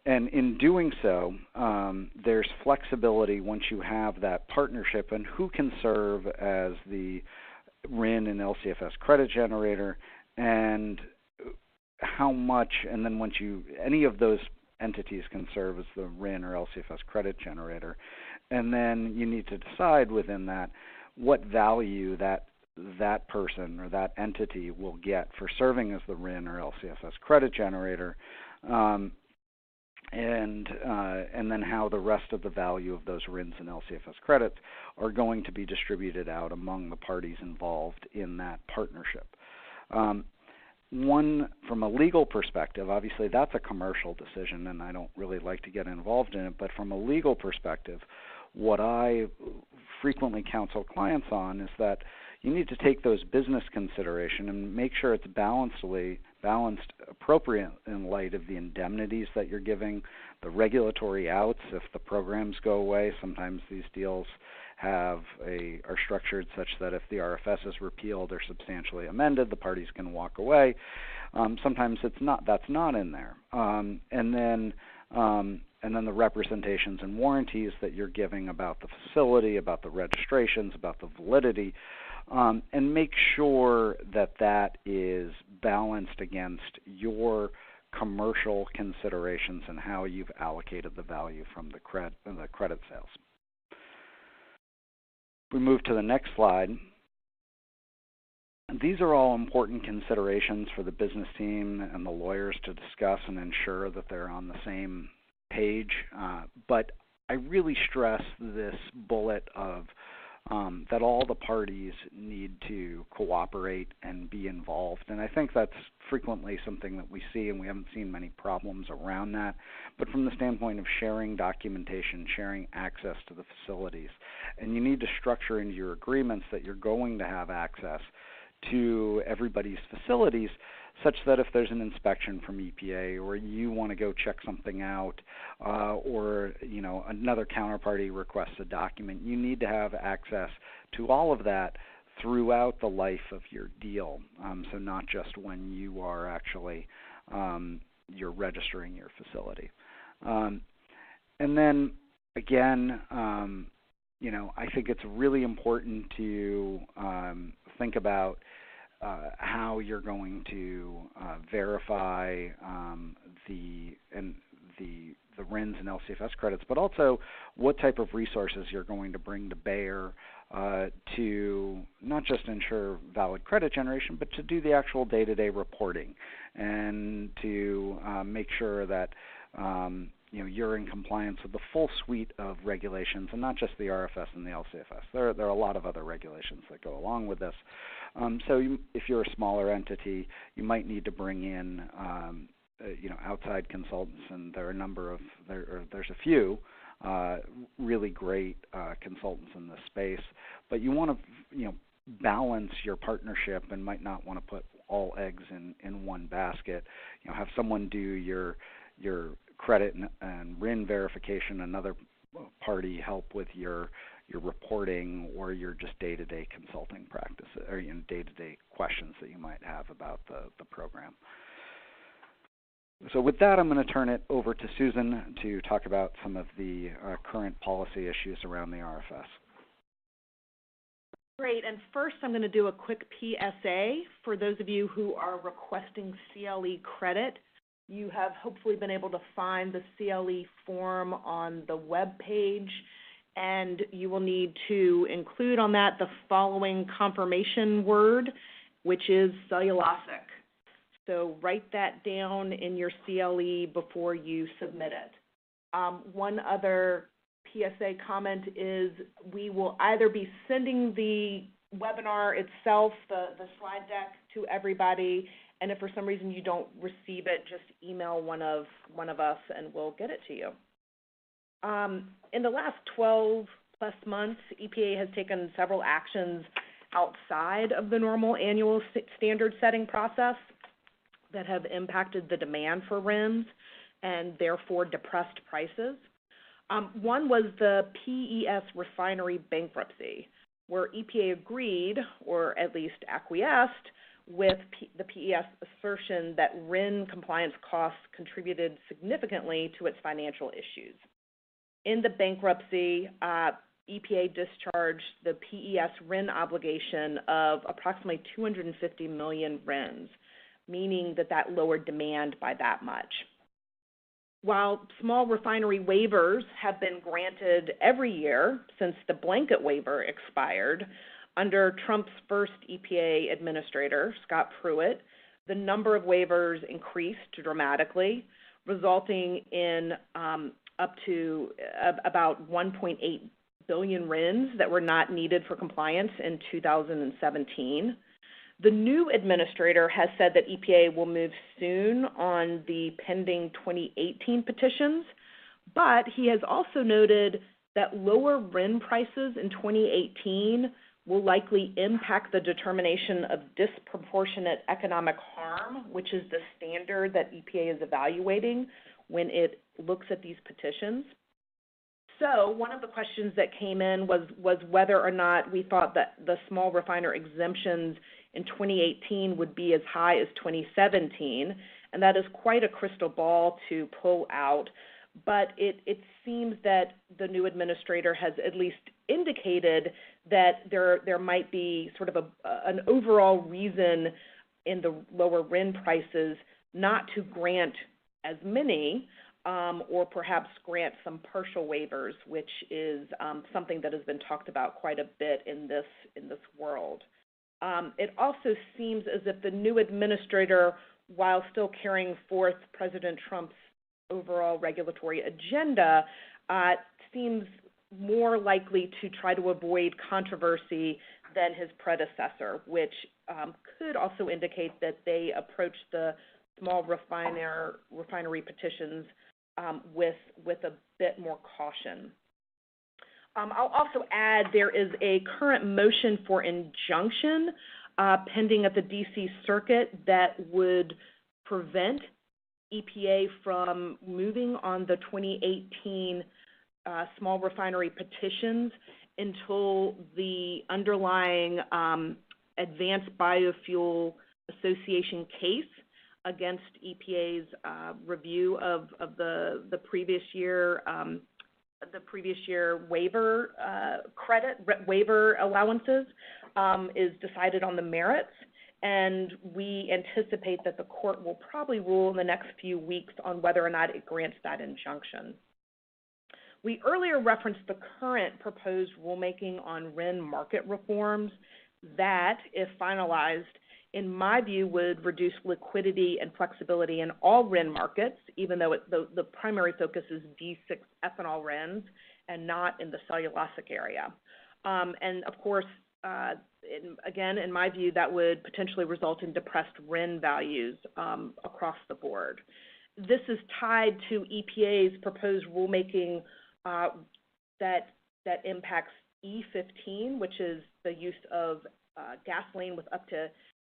And in doing so, there's flexibility once you have that partnership and who can serve as the RIN and LCFS credit generator, and how much, and then once any of those entities can serve as the RIN or LCFS credit generator, and then you need to decide within that what value that person or that entity will get for serving as the RIN or LCFS credit generator, and then how the rest of the value of those RINs and LCFS credits are going to be distributed out among the parties involved in that partnership. One, from a legal perspective, obviously that's a commercial decision, and I don't really like to get involved in it, but from a legal perspective, what I frequently counsel clients on is that you need to take those business consideration and make sure it's balanced appropriate in light of the indemnities that you're giving, the regulatory outs if the programs go away. Sometimes these deals are structured such that if the RFS is repealed or substantially amended, the parties can walk away. Sometimes that's not in there. And then the representations and warranties that you're giving about the facility, about the registrations, about the validity, and make sure that that is balanced against your commercial considerations and how you've allocated the value from the credit sales. We move to the next slide. These are all important considerations for the business team and the lawyers to discuss and ensure that they're on the same page. But I really stress this bullet of that all the parties need to cooperate and be involved. And I think that's frequently something that we see, and we haven't seen many problems around that. But from the standpoint of sharing documentation, sharing access to the facilities, and you need to structure into your agreements that you're going to have access to everybody's facilities, such that if there's an inspection from EPA or you want to go check something out, or another counterparty requests a document, you need to have access to all of that throughout the life of your deal. So not just when you are actually you're registering your facility. And then again, I think it's really important to think about how you're going to verify the RINs and LCFS credits, but also what type of resources you're going to bring to bear to not just ensure valid credit generation, but to do the actual day-to-day reporting and to make sure that you're in compliance with the full suite of regulations, and not just the RFS and the LCFS. There are a lot of other regulations that go along with this. So if you're a smaller entity, you might need to bring in outside consultants, and there are there's a few really great consultants in this space. But you want to balance your partnership and might not want to put all eggs in one basket. Have someone do your credit and RIN verification, another party help with your reporting or your just day-to-day consulting practices or day-to-day questions that you might have about the program. So with that, I'm going to turn it over to Susan to talk about some of the current policy issues around the RFS. Great, and first I'm going to do a quick PSA for those of you who are requesting CLE credit. You have hopefully been able to find the CLE form on the web page, and you will need to include on that the following confirmation word, which is cellulosic. So write that down in your CLE before you submit it. One other PSA comment is we will either be sending the webinar itself, the slide deck, to everybody, and if for some reason you don't receive it, just email one of us and we'll get it to you. In the last 12+ months, EPA has taken several actions outside of the normal annual standard setting process that have impacted the demand for RINs and therefore depressed prices. One was the PES refinery bankruptcy. where EPA agreed, or at least acquiesced, with the PES assertion that RIN compliance costs contributed significantly to its financial issues. In the bankruptcy, EPA discharged the PES RIN obligation of approximately 250 million RINs, meaning that lowered demand by that much. While small refinery waivers have been granted every year since the blanket waiver expired, under Trump's first EPA administrator, Scott Pruitt, the number of waivers increased dramatically, resulting in up to about 1.8 billion RINs that were not needed for compliance in 2017. The new administrator has said that EPA will move soon on the pending 2018 petitions, but he has also noted that lower RIN prices in 2018 will likely impact the determination of disproportionate economic harm, which is the standard that EPA is evaluating when it looks at these petitions. So one of the questions that came in was whether or not we thought that the small refiner exemptions in 2018 would be as high as 2017, and that is quite a crystal ball to pull out. But it seems that the new administrator has at least indicated that there might be sort of an overall reason in the lower RIN prices not to grant as many, or perhaps grant some partial waivers, which is something that has been talked about quite a bit in this world. It also seems as if the new administrator, while still carrying forth President Trump's overall regulatory agenda, seems more likely to try to avoid controversy than his predecessor, which could also indicate that they approached the small refinery petitions with a bit more caution. I'll also add there is a current motion for injunction pending at the D.C. Circuit that would prevent EPA from moving on the 2018 small refinery petitions until the underlying Advanced Biofuel Association case against EPA's review of the previous year waiver waiver allowances is decided on the merits, and we anticipate that the court will probably rule in the next few weeks on whether or not it grants that injunction. We earlier referenced the current proposed rulemaking on RIN market reforms that, if finalized, in my view, would reduce liquidity and flexibility in all RIN markets, even though the primary focus is D6 ethanol RINs and not in the cellulosic area. And of course, again, in my view, that would potentially result in depressed RIN values across the board. This is tied to EPA's proposed rulemaking that impacts E15, which is the use of gasoline with up to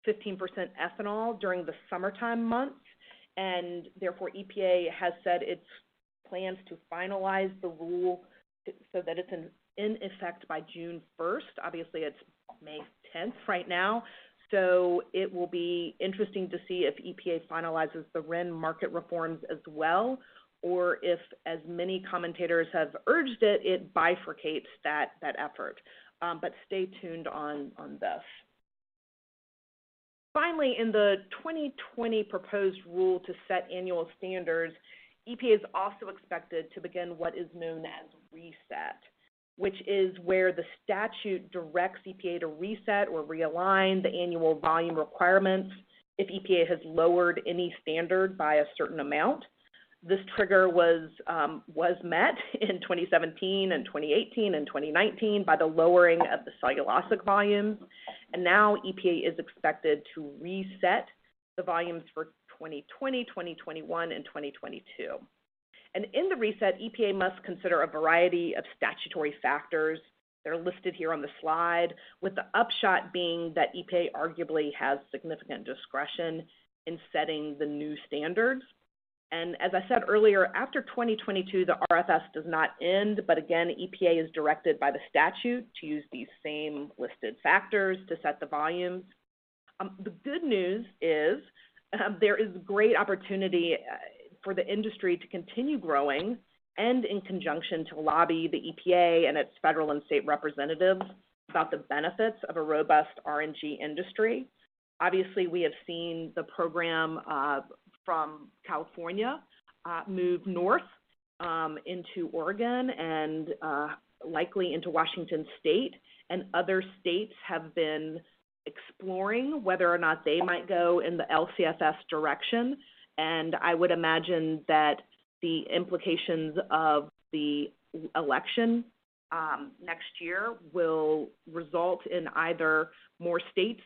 15% ethanol during the summertime months, and therefore EPA has said it plans to finalize the rule so that it's in effect by June 1st. Obviously, it's May 10th right now, so it will be interesting to see if EPA finalizes the RIN market reforms as well, or if, as many commentators have urged it, it bifurcates that effort. But stay tuned on this. Finally, in the 2020 proposed rule to set annual standards, EPA is also expected to begin what is known as reset, which is where the statute directs EPA to reset or realign the annual volume requirements if EPA has lowered any standard by a certain amount. This trigger was met in 2017 and 2018 and 2019 by the lowering of the cellulosic volumes, and now EPA is expected to reset the volumes for 2020, 2021, and 2022. And in the reset, EPA must consider a variety of statutory factors. They're listed here on the slide, with the upshot being that EPA arguably has significant discretion in setting the new standards. And as I said earlier, after 2022, the RFS does not end, but again, EPA is directed by the statute to use these same listed factors to set the volumes. The good news is there is great opportunity for the industry to continue growing and in conjunction to lobby the EPA and its federal and state representatives about the benefits of a robust RNG industry. Obviously, we have seen the program from California move north into Oregon and likely into Washington State, and other states have been exploring whether or not they might go in the LCFS direction. And I would imagine that the implications of the election next year will result in either more states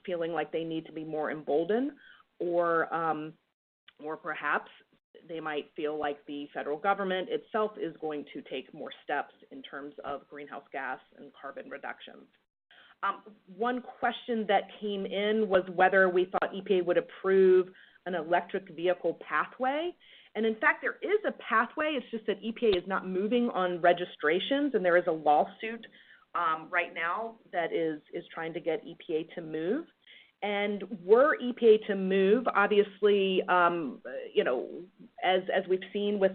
feeling like they need to be more emboldened, or perhaps they might feel like the federal government itself is going to take more steps in terms of greenhouse gas and carbon reductions. One question that came in was whether we thought EPA would approve an electric vehicle pathway. And in fact, there is a pathway. It's just that EPA is not moving on registrations, and there is a lawsuit right now that is trying to get EPA to move. And were EPA to move, obviously, you know, as we've seen with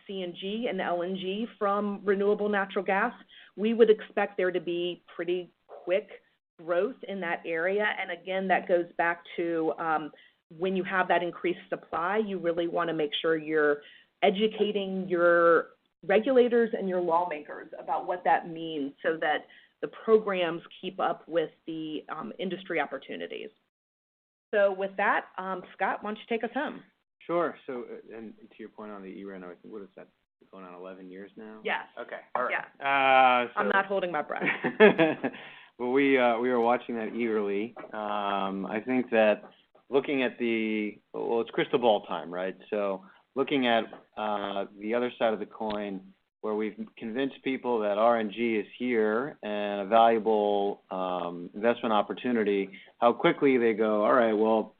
CNG and LNG from renewable natural gas, we would expect there to be pretty quick growth in that area. And again, that goes back to when you have that increased supply, you really want to make sure you're educating your regulators and your lawmakers about what that means so that the programs keep up with the industry opportunities. So with that, Scott, why don't you take us home? Sure. So, and to your point on the ERIN, I think, what is that, going on 11 years now? Yes. Okay. All right. Yeah. So, I'm not holding my breath. Well, we were watching that eagerly. I think that looking at it's crystal ball time, right? So looking at the other side of the coin, where we've convinced people that RNG is here and a valuable investment opportunity, how quickly they go, all right, well,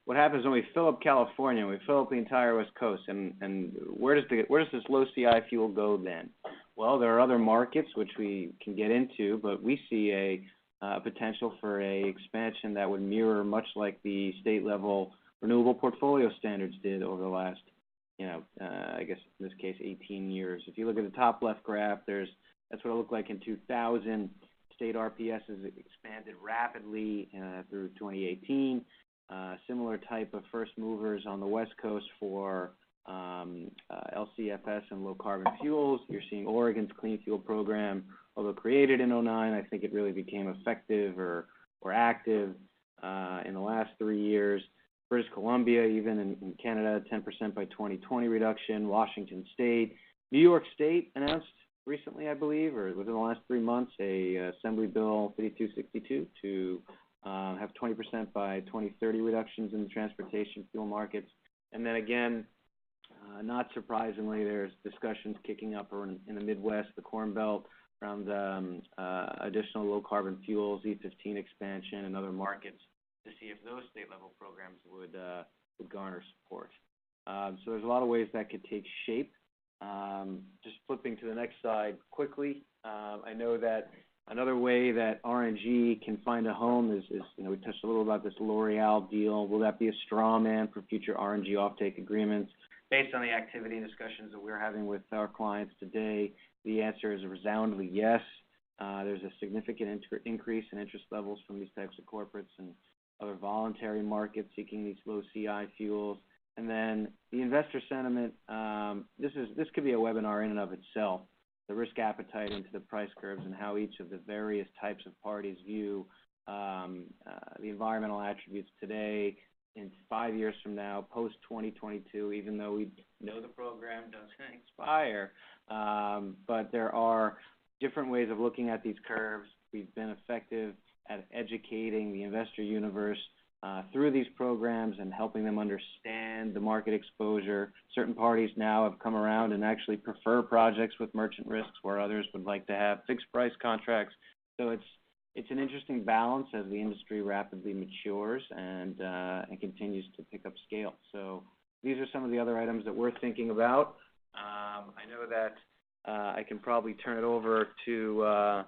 what happens when we fill up California, we fill up the entire West Coast, and where does this low CI fuel go then? Well, there are other markets which we can get into, but we see a potential for a expansion that would mirror much like the state level renewable portfolio standards did over the last, I guess in this case, 18 years. If you look at the top left graph, that's what it looked like in 2000. State RPS has expanded rapidly through 2018. Similar type of first movers on the West Coast for LCFS and low carbon fuels. You're seeing Oregon's clean fuel program, although created in 2009, I think it really became effective or active in the last 3 years. British Columbia, even in Canada, 10% by 2020 reduction. Washington State. New York State announced recently, I believe, or within the last 3 months, a Assembly Bill 5262 to have 20% by 2030 reductions in the transportation fuel markets. And then again, not surprisingly, there's discussions kicking up in the Midwest, the Corn Belt, around additional low-carbon fuels, E15 expansion, and other markets to see if those state-level programs would garner support. So there's a lot of ways that could take shape. Just flipping to the next slide quickly, I know that another way that RNG can find a home is we touched a little about this L'Oreal deal. Will that be a straw man for future RNG offtake agreements? Based on the activity and discussions that we're having with our clients today, the answer is a resoundingly yes. There's a significant increase in interest levels from these types of corporates and other voluntary markets seeking these low CI fuels. And then the investor sentiment, this could be a webinar in and of itself. The risk appetite into the price curves and how each of the various types of parties view the environmental attributes today, in 5 years from now, post-2022, even though we know the program doesn't expire. But there are different ways of looking at these curves. We've been effective at educating the investor universe through these programs and helping them understand the market exposure. Certain parties now have come around and actually prefer projects with merchant risks, where others would like to have fixed price contracts. So it's an interesting balance as the industry rapidly matures and continues to pick up scale. So these are some of the other items that we're thinking about. I know that I can probably turn it over to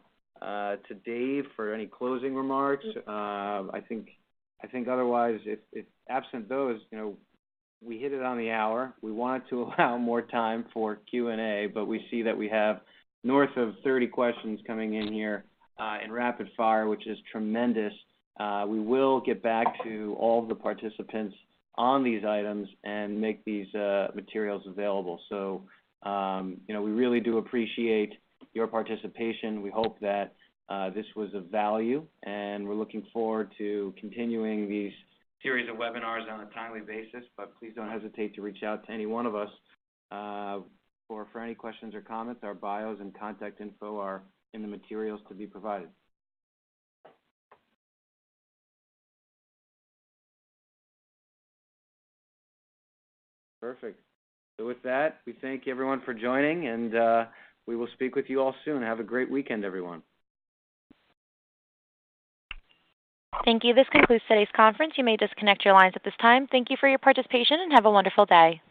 Dave for any closing remarks. I think otherwise, if absent those, we hit it on the hour. We wanted to allow more time for Q&A, but we see that we have north of 30 questions coming in here in rapid fire, which is tremendous. We will get back to all of the participants on these items and make these materials available. So, we really do appreciate your participation. We hope that this was of value, and we're looking forward to continuing these series of webinars on a timely basis, but please don't hesitate to reach out to any one of us for any questions or comments. Our bios and contact info are in the materials to be provided. Perfect. So with that, we thank everyone for joining, and we will speak with you all soon. Have a great weekend, everyone. Thank you. This concludes today's conference. You may disconnect your lines at this time. Thank you for your participation and have a wonderful day.